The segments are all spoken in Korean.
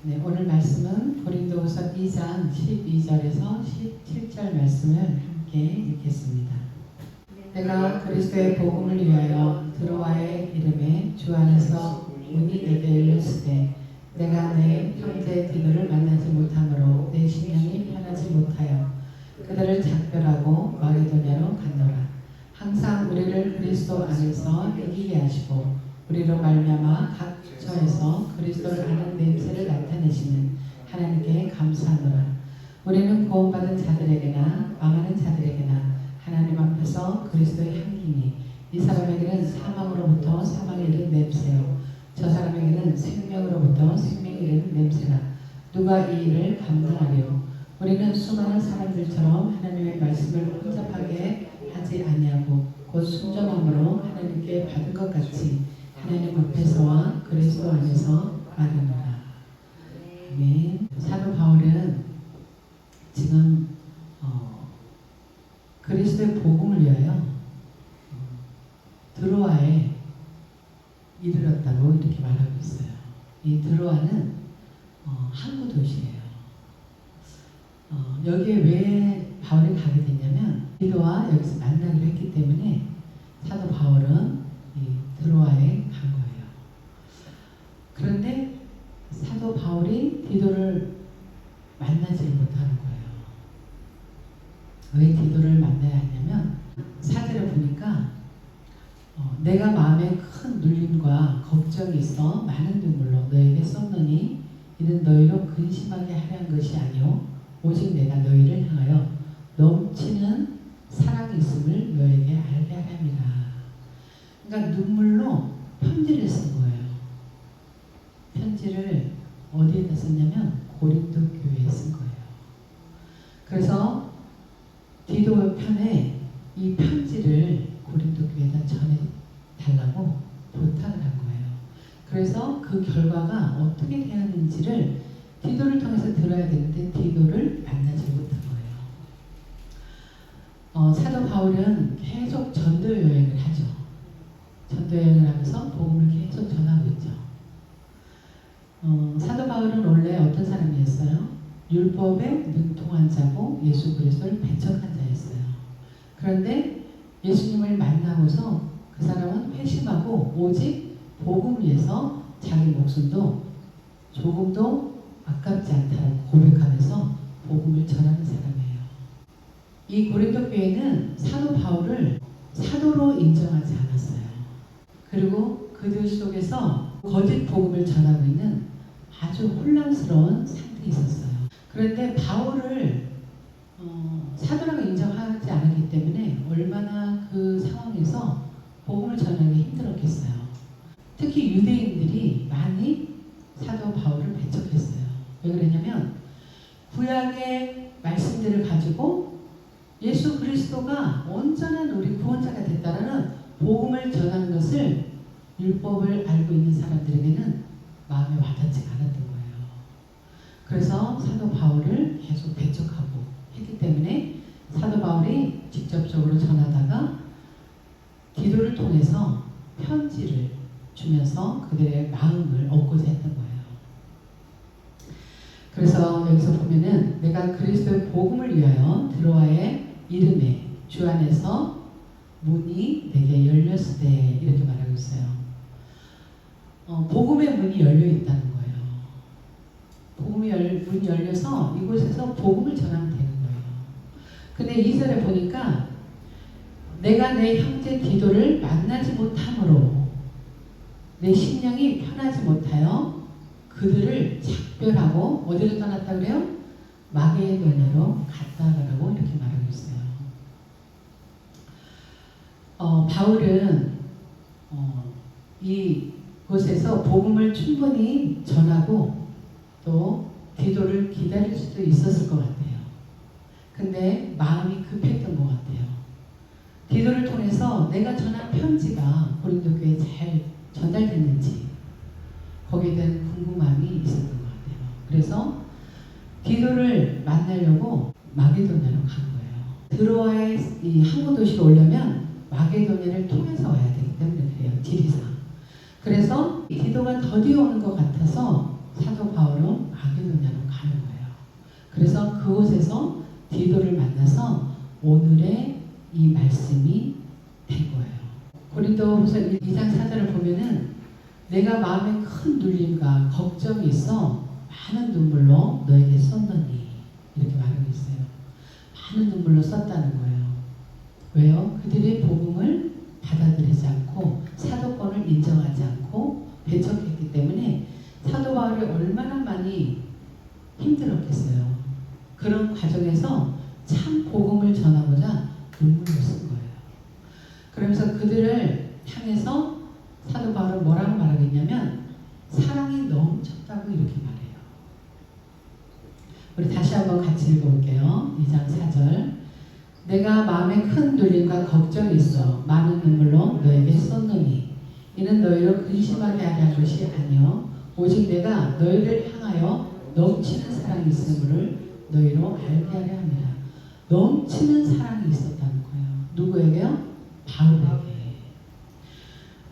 네, 오늘 말씀은 고린도후서 2장 12절에서 17절 말씀을 함께 읽겠습니다. 내가 그리스도의 복음을 위하여 드로아의 이름에 주 안에서 문이 내게 열렸으되 내가 내 형제 디도를 만나지 못함으로 내 심령이 편하지 못하여 그들을 작별하고 마게도냐로 갔노라. 항상 우리를 그리스도 안에서 이기게 하시고 우리로 말미암아 각 처에서 그리스도를 아는 냄새를 나타내시는 하나님께 감사하노라. 우리는 구원받은 자들에게나 망하는 자들에게나 하나님 앞에서 그리스도의 향기니 이 사람에게는 사망으로부터 사망에 이른 냄새요 저 사람에게는 생명으로부터 생명에 이른 냄새라. 누가 이 일을 감당하리요? 우리는 수많은 사람들처럼 하나님의 말씀을 혼잡하게 하지 아니하고 곧 순전함으로 하나님께 받은 것 같이 하나님 앞에서와 그리스도 안에서 말하노라. 아멘. 사도 바울은 지금 그리스도의 복음을 위하여 드로아에 이르렀다고 이렇게 말하고 있어요. 이 드로아는 항구 도시예요. 여기에 왜 바울이 가게 됐냐면 디도와 여기서 만나기로 했기 때문에 사도 바울은 이 드로아에 간 거예요. 그런데 사도 바울이 디도를 만나지 못하는 거예요. 왜 디도를 만나야 하냐면 4절에 보니까 내가 마음에 큰 눌림과 걱정이 있어 많은 눈물로 너에게 쏟느니 이는 너희로 근심하게 하려는 것이 아니오 오직 내가 너희를 향하여 넘치는 사랑이 있음을 너에게 알게 하렵니다. 그러니까 눈물로 편지를 쓴 거예요. 편지를 어디에다 썼냐면 고린도 교회에 쓴 거예요. 그래서 디도 편에 이 편지를 고린도 교회에다 전해달라고 부탁을 한 거예요. 그래서 그 결과가 어떻게 되었는지를 디도를 통해서 들어야 되는데 디도를 만나지 못한 거예요. 사도 바울은 계속 전도 여행을 하죠. 전도 여행을 하면서 복음을 계속 전하고 있죠. 사도 바울은 원래 어떤 사람이었어요? 율법에 능통한 자고 예수 그리스도를 배척한 자였어요. 그런데 예수님을 만나고서 그 사람은 회심하고 오직 복음을 위해서 자기 목숨도 조금도 아깝지 않다고 고백하면서 복음을 전하는 사람이에요. 이 고린도 교회는 사도 바울을 사도로 인정하지 않았어요. 그리고 그들 속에서 거짓 복음을 전하고 있는 아주 혼란스러운 상태에 있었어요. 그런데 바울을 사도라고 인정하지 않았기 때문에 얼마나 그 상황에서 복음을 전하기 힘들었겠어요. 특히 유대인들이 많이 사도 바울을 배척했어요. 왜 그러냐면 구약의 말씀들을 가지고 예수 그리스도가 온전한 우리 구원자가 됐다라는 복음을 전하는 것을 율법을 알고 있는 사람들에게는 마음에 와닿지 않았던 거예요. 그래서 사도 바울을 계속 배척하고 했기 때문에 사도 바울이 직접적으로 전하다가 디도를 통해서 편지를 주면서 그들의 마음을 얻고자 했던 거예요. 그래서 여기서 보면은 내가 그리스도의 복음을 위하여 드로아의 이름에 주 안에서 문이 내게 열렸을 때 이렇게 말하고 있어요. 복음의 문이 열려 있다는 거예요. 문이 열려서 이곳에서 복음을 전하면 되는 거예요. 근데 2절에 보니까 내가 내 형제 디도를 만나지 못함으로 내 심령이 편하지 못하여 그들을 작별하고 어디로 떠났다 그래요? 마게도냐로 갔다라고 이렇게 말하고 있어요. 바울은 이곳에서 복음을 충분히 전하고 또 디도를 기다릴 수도 있었을 것 같아요. 근데 마음이 급했던 것 같아요. 디도를 통해서 내가 전한 편지가 고린도 교회에 잘 전달됐는지 거기에 대한 궁금함이 있었던 것 같아요. 그래서 디도를 만나려고 마게도냐로 간 거예요. 드로아의 이 항구 도시로 오려면 마게도냐를 통해서 와야 되기 때문에 그래요. 지리상. 그래서 디도가 더디 오는 것 같아서 사도 바울은 그래서 그곳에서 디도를 만나서 오늘의 이 말씀이 된 거예요. 고린도후서 2장 4절을 보면은 내가 마음에 큰 눌림과 걱정이 있어 많은 눈물로 너에게 썼느니 이렇게 말하고 있어요. 많은 눈물로 썼다는 거예요. 왜요? 그들이 복음을 받아들이지 않고 사도권을 인정하지 않고 배척했기 때문에 사도 바울이 얼마나 많이 힘들었겠어요. 그런 과정에서 참 복음을 전하고자 눈물을 쓴 거예요. 그러면서 그들을 향해서 사도 바울은 뭐라고 말하겠냐면 사랑이 넘쳤다고 이렇게 말해요. 우리 다시 한번 같이 읽어볼게요. 2장 4절. 내가 마음에 큰 눌림과 걱정이 있어 많은 눈물로 너에게 썼노니 이는 너희로 근심하게 하려 한 것이 아니요 오직 내가 너희를 향하여 넘치는 사랑이 있음을 너희로 알게 하려 함이라. 넘치는 사랑이 있었다는 거예요. 누구에게요? 바울에게.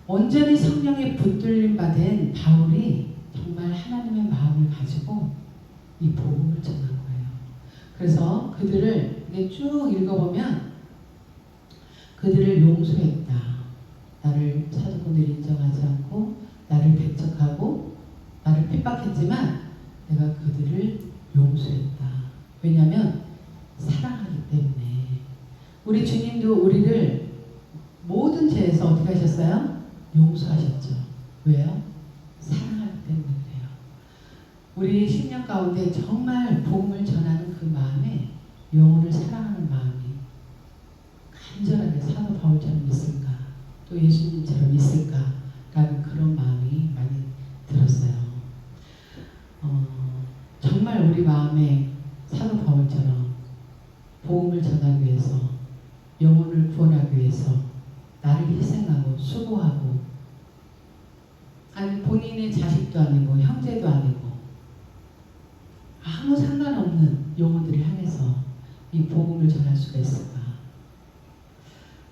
온전히 성령에 붙들림 받은 바울이 정말 하나님의 마음을 가지고 이 복음을 전한 거예요. 그래서 그들을 쭉 읽어보면 그들을 용서했다. 나를 사도권을 인정하지 않고 나를 배척하고 나를 핍박했지만 내가 그들을 용서했다. 왜냐하면 사랑하기 때문에. 우리 주님도 우리를 모든 죄에서 어떻게 하셨어요? 용서하셨죠. 왜요? 사랑하기 때문에 그래요. 우리 10년 가운데 정말 복음을 전하는 그 마음에 영혼을 사랑하는 마음이 간절하게 사도 바울처럼 있을까? 또 예수님처럼 있을까? 라는 그런 마음이 많이 들었어요. 정말 우리 마음에 사도 바울처럼 복음을 전하기 위해서 영혼을 구원하기 위해서 나를 희생하고 수고하고 아니 본인의 자식도 아니고 형제도 아니고 아무 상관없는 영혼들을 향해서 이 복음을 전할 수가 있을까?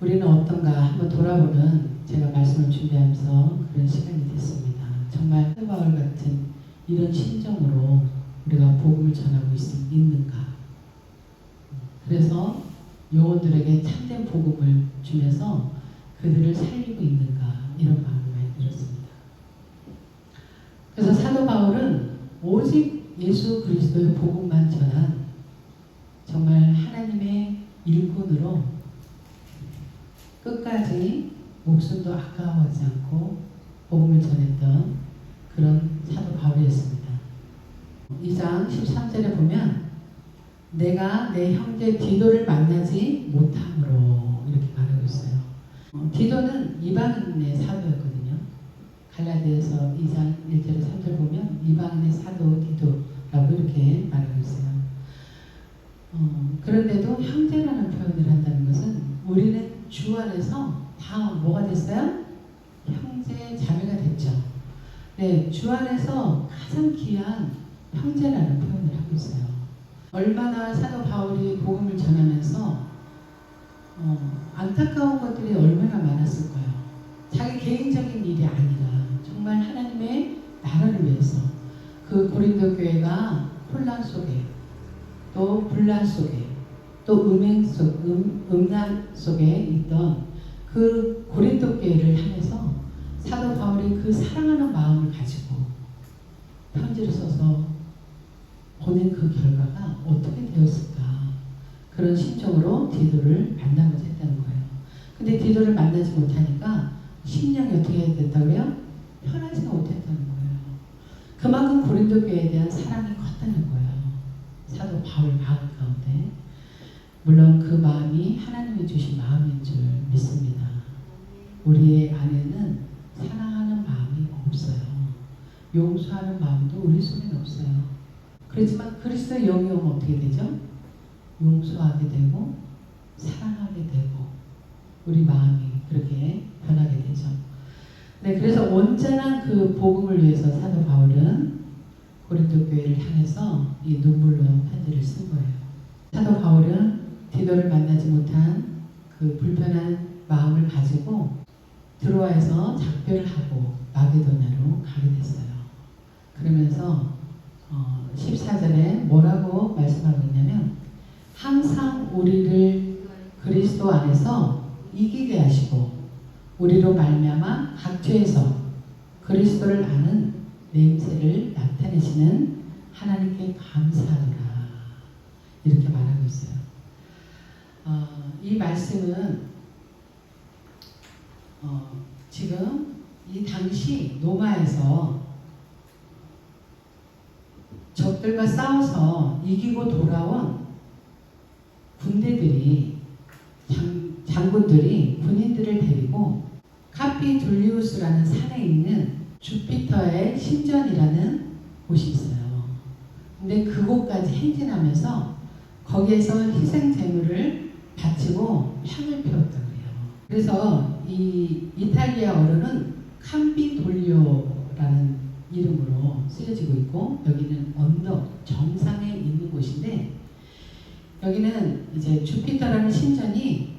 우리는 어떤가 한번 돌아보는 제가 말씀을 준비하면서 그런 시간이 됐습니다. 정말 사도 바울 같은 이런 심정으로 우리가 복음을 전하고 있는가? 그래서 영혼들에게 참된 복음을 주면서 그들을 살리고 있는가? 이런 마음이 많이 들었습니다. 그래서 사도 바울은 오직 예수 그리스도의 복음만 전한 정말 하나님의 일꾼으로 끝까지 목숨도 아까워하지 않고 복음을 전했던 그런 사도 바울이었습니다. 2장 13절에 보면 내가 내 형제 디도를 만나지 못함으로 이렇게 말하고 있어요. 디도는 이방인의 사도였거든요. 갈라디아서 2장 1절에 3절 보면 이방인의 사도 디도라고 이렇게 말하고 있어요. 그런데도 형제라는 표현을 한다는 것은 우리는 주 안에서 다 뭐가 됐어요? 형제 자매가 됐죠. 네, 주 안에서 가장 귀한 형제라는 표현을 하고 있어요. 얼마나 사도 바울이 복음을 전하면서 안타까운 것들이 얼마나 많았을까요? 자기 개인적인 일이 아니라 정말 하나님의 나라를 위해서 그 고린도 교회가 혼란 속에 또 분란 속에 또 음란 속에 있던 그 고린도 교회를 향해서 사도 바울이 그 사랑하는 마음을 가지고 편지를 써서 보낸 그 결과가 어떻게 되었을까? 그런 심정으로 디도를 만나고자 했다는 거예요. 근데 디도를 만나지 못하니까 심령이 어떻게 됐다고요? 편하지가 못했다는 거예요. 그만큼 고린도 교회에 대한 사랑이 컸다는 거예요. 사도 바울 마음 가운데. 물론 그 마음이 하나님이 주신 마음인 줄 믿습니다. 우리의 안에는 사랑하는 마음이 없어요. 용서하는 마음도 우리 속에는 없어요. 그렇지만 그리스도의 영이 오면 어떻게 되죠? 용서하게 되고 사랑하게 되고 우리 마음이 그렇게 변하게 되죠. 네, 그래서 온전한 그 복음을 위해서 사도 바울은 고린도 교회를 향해서 이 눈물로 편지를 쓴 거예요. 사도 바울은 디도를 만나지 못한 그 불편한 마음을 가지고 드로아에서 작별을 하고 마게도냐로 가게 됐어요. 그러면서 14 14절에 뭐라고 말씀하고 있냐면 항상 우리를 그리스도 안에서 이기게 하시고 우리로 말미암아 각 죄에서 그리스도를 아는 냄새를 나타내시는 하나님께 감사하노라 이렇게 말하고 있어요. 이 말씀은 지금 이 당시 로마에서 적들과 싸워서 이기고 돌아온 군대들이 장군들이 군인들을 데리고 카피둘리우스라는 산에 있는 주피터의 신전이라는 곳이 있어요. 근데 그곳까지 행진하면서 거기에서 희생 제물을 바치고 향을 피웠다고 해요. 그래서 이 이탈리아어로는 캄피돌리오라는 이름으로 쓰여지고 있고 여기는 언덕 정상에 있는 곳인데 여기는 이제 주피터라는 신전이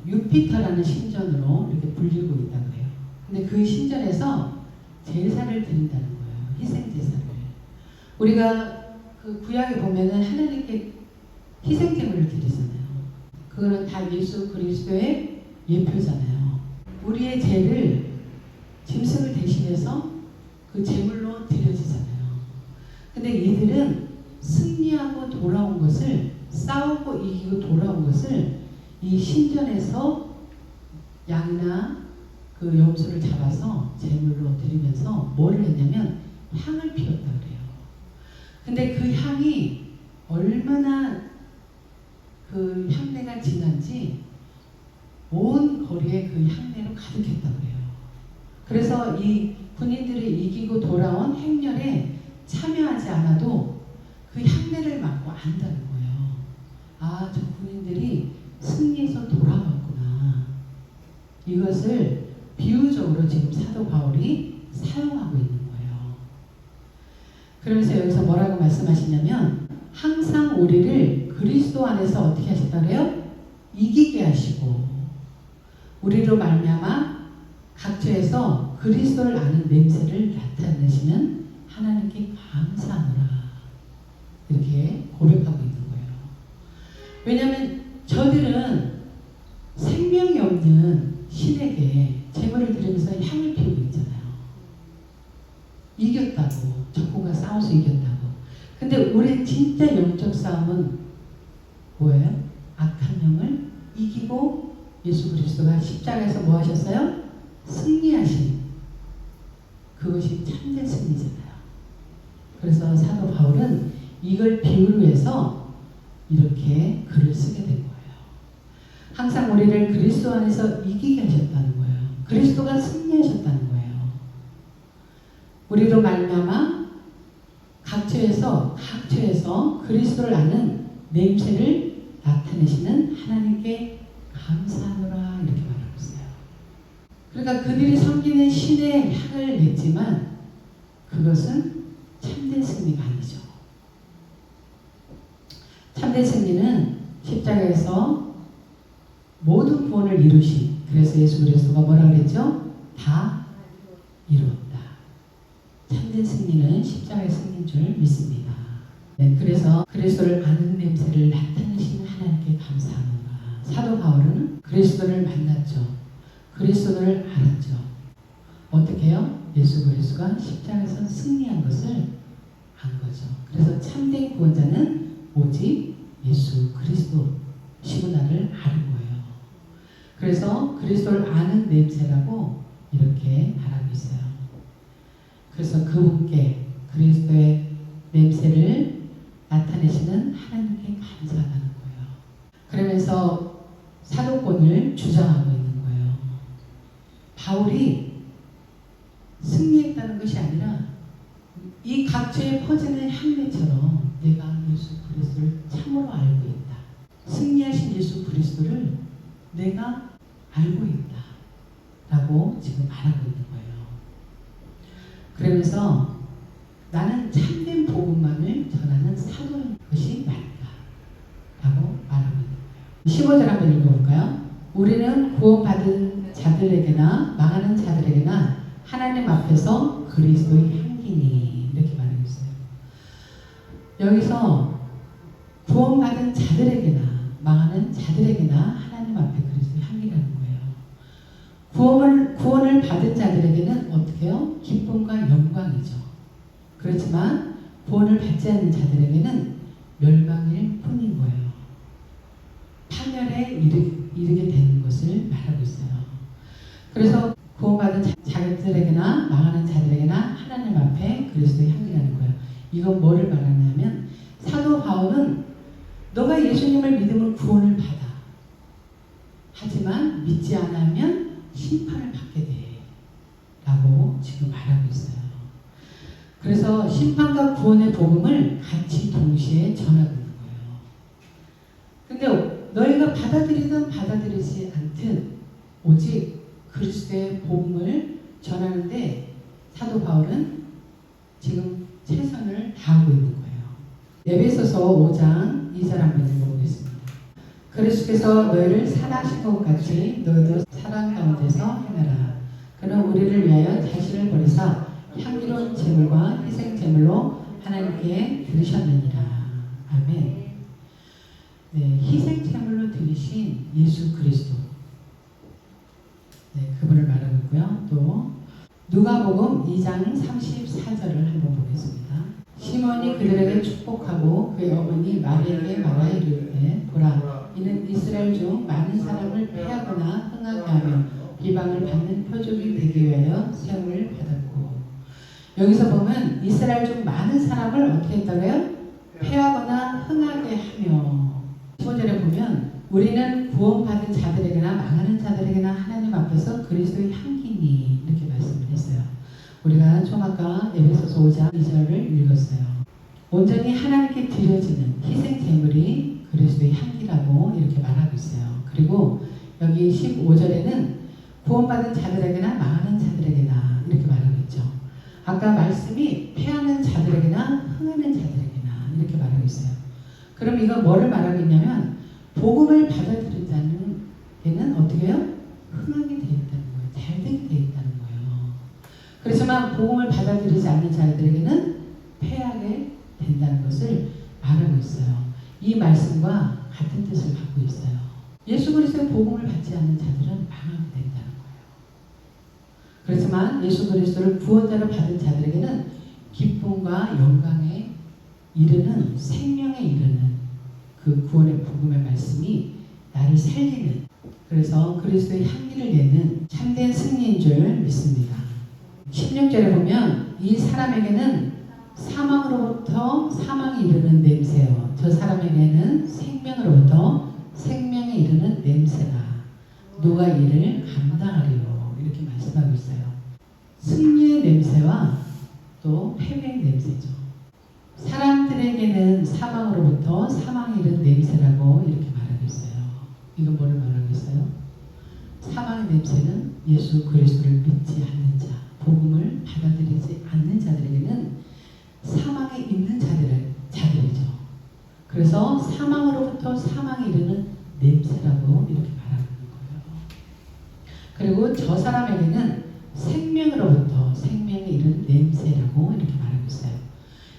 유피터라는 신전으로 이렇게 불리고 있다고 해요. 근데 그 신전에서 제사를 드린다는 거예요. 희생 제사를. 우리가 그 구약에 보면은 하나님께 희생 제물을 드리잖아요. 그거는 다 예수 그리스도의 예표잖아요. 우리의 죄를 짐승을 대신해서 그 제물로 드려지잖아요. 근데 이들은 승리하고 돌아온 것을 싸우고 이기고 돌아온 것을 이 신전에서 양이나 그 염소를 잡아서 제물로 드리면서 뭐를 했냐면 향을 피웠다 그래요. 근데 그 향이 얼마나 그 향내가 진한지 온 거리에 그 향내로 가득했다고 해요. 그래서 이 군인들이 이기고 돌아온 행렬에 참여하지 않아도 그 향내를 맡고 안다는 거예요. 아, 저 군인들이 승리해서 돌아왔구나. 이것을 비유적으로 지금 사도 바울이 사용하고 있는 거예요. 그러면서 여기서 뭐라고 말씀하시냐면 항상 우리를 그리스도 안에서 어떻게 하셨다 그래요? 이기게 하시고 우리로 말미암아 각 죄에서 그리스도를 아는 냄새를 나타내시는 하나님께 감사하노라 이렇게 고백하고 있는 거예요. 왜냐하면 저들은 생명이 없는 신에게 제물을 드리면서 향을 피우고 있잖아요. 이겼다고. 적군과 싸워서 이겼다고. 근데 우리 진짜 영적 싸움은 뭐예요? 악한 영을 이기고 예수 그리스도가 십자가에서 뭐 하셨어요? 승리하신 그것이 참된 승리잖아요. 그래서 사도 바울은 이걸 비유로 해서 이렇게 글을 쓰게 된 거예요. 항상 우리를 그리스도 안에서 이기게 하셨다는 거예요. 그리스도가 승리하셨다는 거예요. 우리로 말미암아 각 죄에서 그리스도를 아는 냄새를 나타내시는 하나님께 감사하노라 이렇게 말하고 있어요. 그러니까 그들이 섬기는 신의 향을 냈지만 그것은 참된 승리가 아니죠. 참된 승리는 십자가에서 모든 구원을 이루신 그래서 예수 그리스도가 뭐라 그랬죠? 다 이루었다. 참된 승리는 십자가의 승리인 줄 믿습니다. 네, 그래서 그리스도를 아는 냄새를 나타내시는 하나님께 감사합니다. 사도 바울은 그리스도를 만났죠. 그리스도를 알았죠. 어떻게 해요? 예수 그리스도가 십자가에서 승리한 것을 안 거죠. 그래서 참된 구원자는 오직 예수 그리스도시구나를 아는 거예요. 그래서 그리스도를 아는 냄새라고 이렇게 말하고 있어요. 그래서 그분께 그리스도의 냄새를 나타내시는 하나님께 감사하다는 거예요. 그러면서 사도권을 주장하고 있는 거예요. 바울이 승리했다는 것이 아니라 이 각처에 퍼지는 향내처럼 내가 예수 그리스도를 참으로 알고 있다. 승리하신 예수 그리스도를 내가 알고 있다. 라고 지금 말하고 있는 거예요. 그러면서 나는 참된 복음만을 전하는 사도인 것이 맞다. 라고 말하고 있는 거예요. 15절 한번 읽어볼까요? 우리는 구원받은 자들에게나 망하는 자들에게나 하나님 앞에서 그리스도의 향기니 이렇게 말하고 있어요. 여기서 구원받은 자들에게나 망하는 자들에게나 하나님 앞에 그리스도의 향기라는 거예요. 구원을 받은 자들에게는 어떻게 해요? 기쁨과 영광이죠. 그렇지만 구원을 받지 않는 자들에게는 멸망일 뿐인 거예요. 파멸에 이르게 되는 것을 말하고 있어요. 그래서 구원받은 자들에게나 망하는 자들에게나 하나님 앞에 그리스도의 향기라는 거예요. 이건 뭐를 말하냐면 사도 바울은 너가 예수님을 믿으면 구원을 받아. 하지만 믿지 않으면 심판을 받게 돼. 라고 지금 말하고 있어요. 그래서 심판과 구원의 복음을 같이 동시에 전하고 있는 거예요. 근데 너희가 받아들이든 받아들이지 않든 오직 그리스도의 복음을 전하는데 사도 바울은 지금 최선을 다하고 있는 거예요. 에베소서 5장 2절 한번 읽어보겠습니다. 그리스도께서 너희를 사랑하신 것 같이 너희도 사랑 가운데서 행하라. 그는 우리를 위하여 자신을 버리사 향기로운 제물과 희생 제물로 하나님께 드리셨느니라. 아멘. 네, 희생 제물로 드리신 예수 그리스도. 네, 그분을 말하고 있고요. 또 누가복음 2장 34절을 한번 보겠습니다. 시몬이 그들에게 축복하고 그의 어머니 마리에게 말하여 이르되 보라 이는 이스라엘 중 많은 사람을 패하거나 흥하게 하며 비방을 받는 표적이 되기 위하여 세움을 받았고, 여기서 보면 이스라엘 중 많은 사람을 어떻게 했다고요? 패하거나 흥하게 하며. 15절에 보면 우리는 구원받은 자들에게나 망하는 자들에게나 하나님 앞에서 그리스도의 향기니 이렇게 말씀을 했어요. 우리가 좀 아까 에베소서 5장 2절을 읽었어요. 온전히 하나님께 드려지는 희생 제물이 그리스도의 향기라고 이렇게 말하고 있어요. 그리고 여기 15절에는 구원받은 자들에게나 망하는 자들에게나 이렇게 말하고 있죠. 아까 말씀이 패하는 자들에게나 흥하는 자들에게나 이렇게 말하고 있어요. 그럼 이거 뭐를 말하고 있냐면 복음을 받아들인 자는 어떻게 해요? 흥하게 되어 있다는 거예요. 잘되게 되어 있다는 거예요. 그렇지만 복음을 받아들이지 않는 자들에게는 패하게 된다는 것을 말하고 있어요. 이 말씀과 같은 뜻을 갖고 있어요. 예수 그리스도의 복음을 받지 않는 자들은 망하게 된다는 거예요. 그렇지만 예수 그리스도를 구원자로 받은 자들에게는 기쁨과 영광에 이르는, 생명에 이르는 그 구원의 복음의 말씀이 나를 살리는, 그래서 그리스도의 향기를 내는 참된 승리인 줄 믿습니다. 16절에 보면 이 사람에게는 사망으로부터 사망에 이르는 냄새요, 저 사람에게는 생명으로부터 생명에 이르는 냄새가 누가 이를 감당하리요 이렇게 말씀하고 있어요. 승리의 냄새와 또 패배의 냄새죠. 사람들에게는 사망으로부터 사망에 이르는 냄새라고 이렇게 말하고 있어요. 이건 뭐를 말하고 있어요? 사망의 냄새는 예수 그리스도를 믿지 않는 자, 복음을 받아들이지 않는 자들에게는 사망에 있는 자들이죠. 그래서 사망으로부터 사망에 이르는 냄새라고 이렇게 말하고 있는 거예요. 그리고 저 사람에게는 생명으로부터 생명에 이르는 냄새라고 이렇게 말하고 있어요.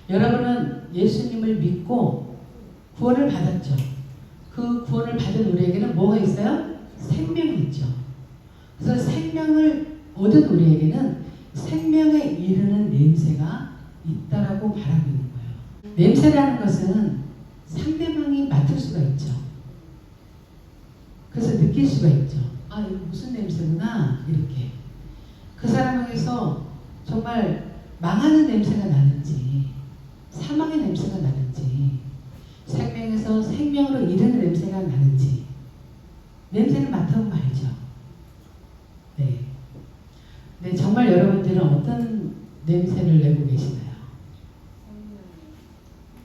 여러분은 예수님을 믿고 구원을 받았죠. 그 구원을 받은 우리에게는 뭐가 있어요? 생명이 있죠. 그래서 생명을 얻은 우리에게는 생명에 이르는 냄새가 있다라고 말하고 있는 거예요. 냄새라는 것은 상대방이 맡을 수가 있죠. 그래서 느낄 수가 있죠. 아, 이거 무슨 냄새구나 이렇게. 그 사람에게서 정말 망하는 냄새가 나는지 사망의 냄새가 나는지 생명에서 생명으로 이르는 냄새가 나는지 냄새를 맡아보면 알죠. 네. 네, 정말 여러분들은 어떤 냄새를 내고 계시나요?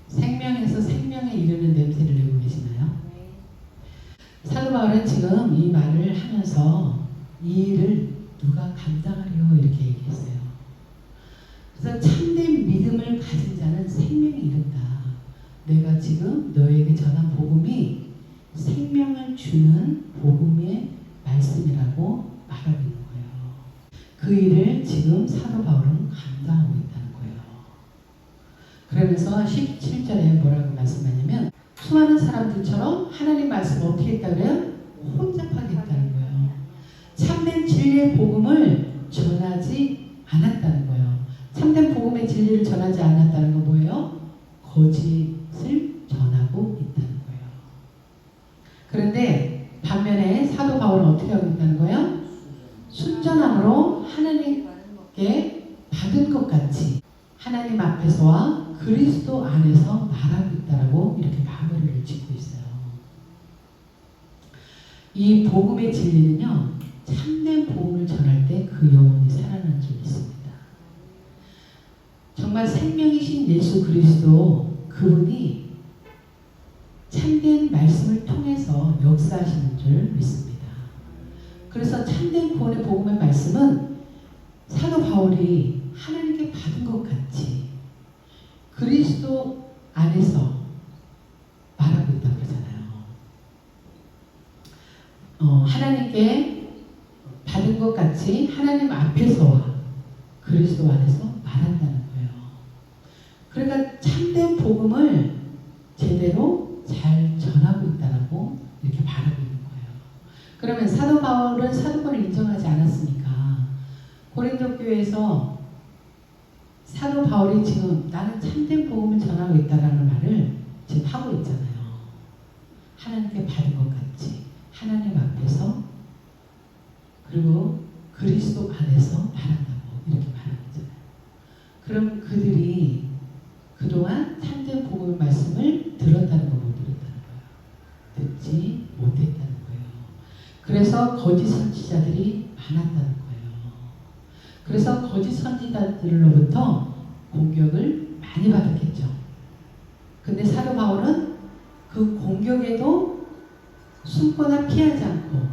생명에서 생명에 이르는 냄새를 내고 계시나요? 사도 바울은 지금 이 말을 하면서 이 일을 누가 감당하려 이렇게 얘기했어요. 그래서 참된 믿음을 가진 자는 생명이 이른다. 내가 지금 너에게 전한 복음이 생명을 주는 복음의 말씀이라고 말하고 있는 거예요. 그 일을 지금 사도 바울은 감당하고 있다는 거예요. 그러면서 17절 13절에 뭐라고 말씀하냐면 수많은 사람들처럼 하나님 말씀 어떻게 했다 그래요? 혼잡하게 했다는 거예요. 참된 진리의 복음을 전하지 않았다는 거예요. 참된 복음의 진리를 전하지 않았다는 건 뭐예요? 거짓을 전하고 있다는 거예요. 그런데 반면에 사도 바울은 어떻게 하고 있다는 거예요? 순전함으로 하나님께 받은 것 같이 하나님 앞에서와 그리스도 안에서 말하고 있다라고 이렇게 마무리를 짓고 있어요. 이 복음의 진리는요, 참된 복음을 전할 때 그 영혼이 살아나는 줄 믿습니다. 정말 생명이신 예수 그리스도 그분이 참된 말씀을 통해서 역사하시는 줄 믿습니다. 그래서 참된 구원의 복음의 말씀은 사도 바울이 하나님께 받은 것 같이 그리스도 안에서 말하고 있다고 그러잖아요. 하나님께 받은 것 같이 하나님 앞에서와 그리스도 안에서 말한다는 거예요. 그러니까 참된 복음을 제대로 잘 전하고 있다고 이렇게 말하고 있는 거예요. 그러면 사도 바울은 사도권을 인정하지 않았으니까 고린도 교회에서 사도 바울이 지금 나는 참된 복음을 전하고 있다라는 말을 지금 하고 있잖아요. 하나님께 받은 것 같이 하나님 앞에서 그리고 그리스도 안에서 말한다고 이렇게 말하고 있잖아요. 그럼 그들이 그동안 참된 복음의 말씀을 들었다는 거 못 들었다는 거예요. 듣지 못했다는 거예요. 그래서 거짓 선지자들이 많았다는 거예요. 그래서 거짓 선지자들로부터 공격을 많이 받았겠죠. 근데 사도 바울은 그 공격에도 숨거나 피하지 않고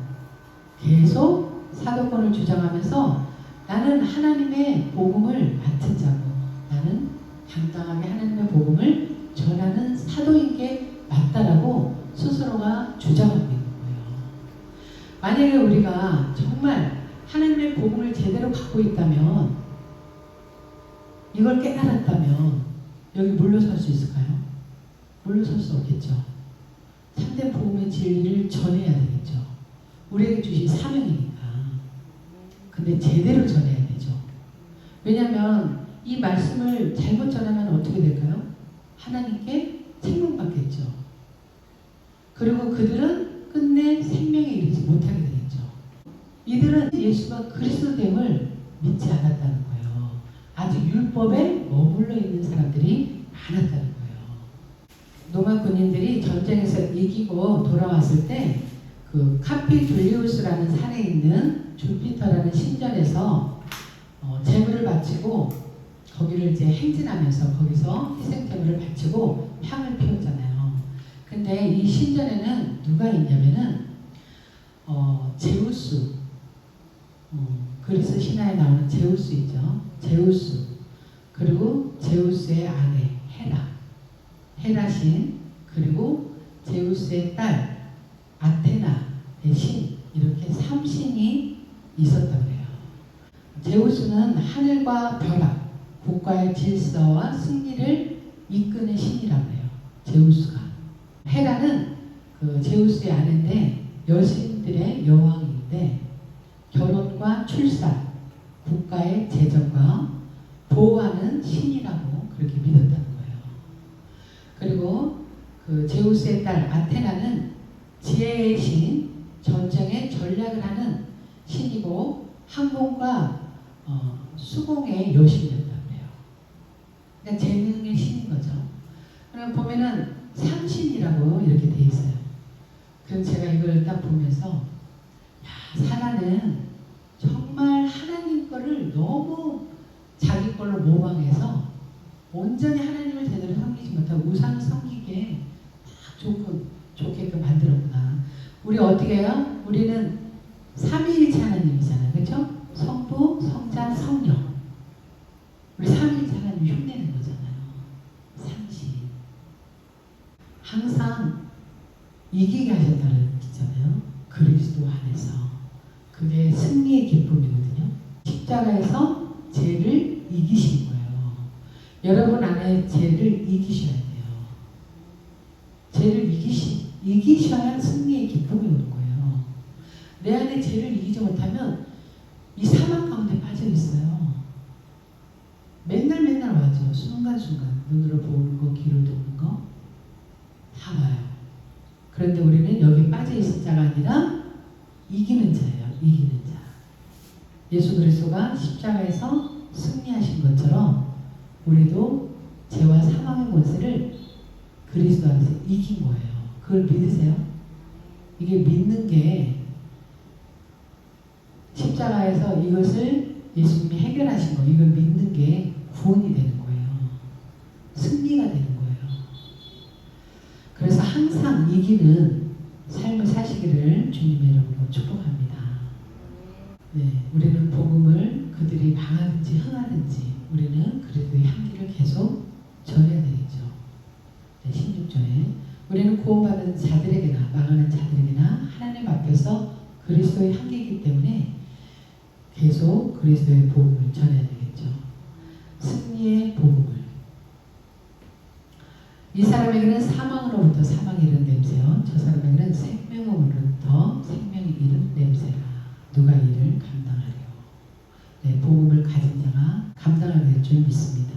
계속 사도권을 주장하면서 나는 하나님의 복음을 맡은 자고 나는 당당하게 하나님의 복음을 전하는 사도인 게 맞다라고 스스로가 주장하고 있는 거예요. 만약에 우리가 정말 하나님의 복음을 제대로 갖고 있다면 이걸 깨달았다면 여기 물러설 수 있을까요? 물러설 수 없겠죠. 참된 복음의 진리를 전해야 되겠죠. 우리에게 주신 사명이니까. 근데 제대로 전해야 되죠. 왜냐하면 이 말씀을 잘못 전하면 어떻게 될까요? 하나님께 책망받겠죠. 그리고 그들은 끝내 생명에 이르지 못하게 되겠죠. 이들은 예수가 그리스도됨을 믿지 않았다는 거예요. 아직 율법에 머물러 있는 사람들이 많았다는 거예요. 로마 군인들이 전쟁에서 이기고 돌아왔을 때 그 카피둘리우스라는 산에 있는 주피터라는 신전에서 제물을 바치고 거기를 이제 행진하면서 거기서 희생제물을 바치고 향을 피웠잖아요. 근데 이 신전에는 누가 있냐면은 제우스, 그리스 신화에 나오는 제우스 있죠. 제우스, 그리고 제우스의 아내 헤라 신, 그리고 제우스의 딸 아테나의 신, 이렇게 3신이 있었다고 해요. 제우스는 하늘과 벼락, 국가의 질서와 승리를 이끄는 신이라고 해요. 제우스가. 헤라는 그 제우스의 아내인데 여신들의 여왕인데 결혼과 출산, 국가의 재정과 보호하는 신이라고 그렇게 믿었다는 거예요. 그리고 그 제우스의 딸 아테나는 지혜의 신, 전쟁의 전략을 하는 신이고 항공과 수공의 여신이었다고 해요. 그러니까 재능의 신인 거죠. 그럼 보면은 삼신이라고 이렇게 돼 있어요. 그럼 제가 이걸 딱 보면서 사라는 정말 하나님 거를 너무 자기 걸로 모방해서 온전히 하나님을 제대로 섬기지 못하고 우상을 섬기게 딱 좋게끔 만들었구나. 우리 어떻게 해요? 우리는 삼위일체 하나님이잖아요. 그렇죠? 성부, 성자, 성령. 우리 삼위일체 하나님 흉내낸 거잖아요. 삼신. 항상 이기게 하셨다는 거잖아요. 그리스도 안에서. 그게 승리의 기쁨이거든요. 십자가에서 죄를 이기신 거예요. 여러분 안에 죄를 이기셔야 돼요. 죄를 이기셔야 승리의 기쁨이 오는 거예요. 내 안에 죄를 이기지 못하면 이 사망 가운데 빠져 있어요. 맨날 와죠. 순간순간 눈으로 보는 거, 귀로 듣는 거 다 와요. 그런데 우리는 여기 빠져 있을 자가 아니라 이기는 자예요. 이기는 자. 예수 그리스도가 십자가에서 승리하신 것처럼 우리도 죄와 사망의 권세를 그리스도 안에서 이긴 거예요. 그걸 믿으세요? 이게 믿는 게 십자가에서 이것을 예수님이 해결하신 거, 이걸 믿는 게 구원이 되는 거예요. 승리가 되는 거예요. 그래서 항상 이기는 삶을 사시기를 주님의 이름으로 축복합니다. 네, 우리는 복음을 그들이 망하든지 흥하든지 우리는 그리스도의 향기를 계속 전해야 되겠죠. 네, 16절에 우리는 구원받은 자들에게나 망하는 자들에게나 하나님 앞에서 그리스도의 향기이기 때문에 계속 그리스도의 복음을 전해야 되겠죠. 승리의 복음을. 이 사람에게는 사망으로부터 사망이 이른 냄새요, 저 사람에게는 생명으로부터 생명이 이른 냄새라. 누가 이를 감당하리요. 네, 복음을 가진 자가 감당하게 될 줄 믿습니다.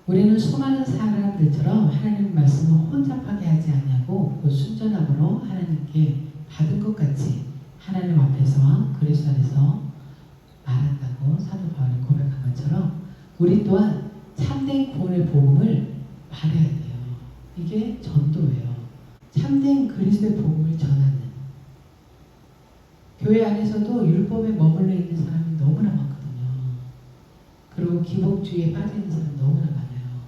우리는 수많은 사람들처럼 하나님 말씀을 혼잡하게 하지 아니하고 그 순전함으로 하나님께 받은 것 같이 하나님 앞에서 그리스도 안에서 말한다고 사도 바울이 고백한 것처럼 우리 또한 참된 구원의 복음을 말해야 돼요. 이게 전도예요. 참된 그리스도의 복음을 전하는. 교회 안에서도 율법에 머물러 있는 사람이 너무나 많거든요. 그리고 기복주의에 빠져 있는 사람이 너무나 많아요.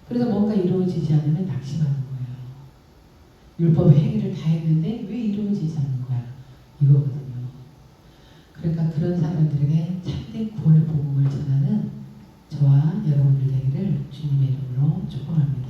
그래서 뭔가 이루어지지 않으면 낙심하는 거예요. 율법의 행위를 다 했는데 왜 이루어지지 않는 거야? 이거거든요. 그러니까 그런 사람들에게 참된 구원의 복음을 전하는 저와 여러분들 되기를 주님의 이름으로 축복합니다.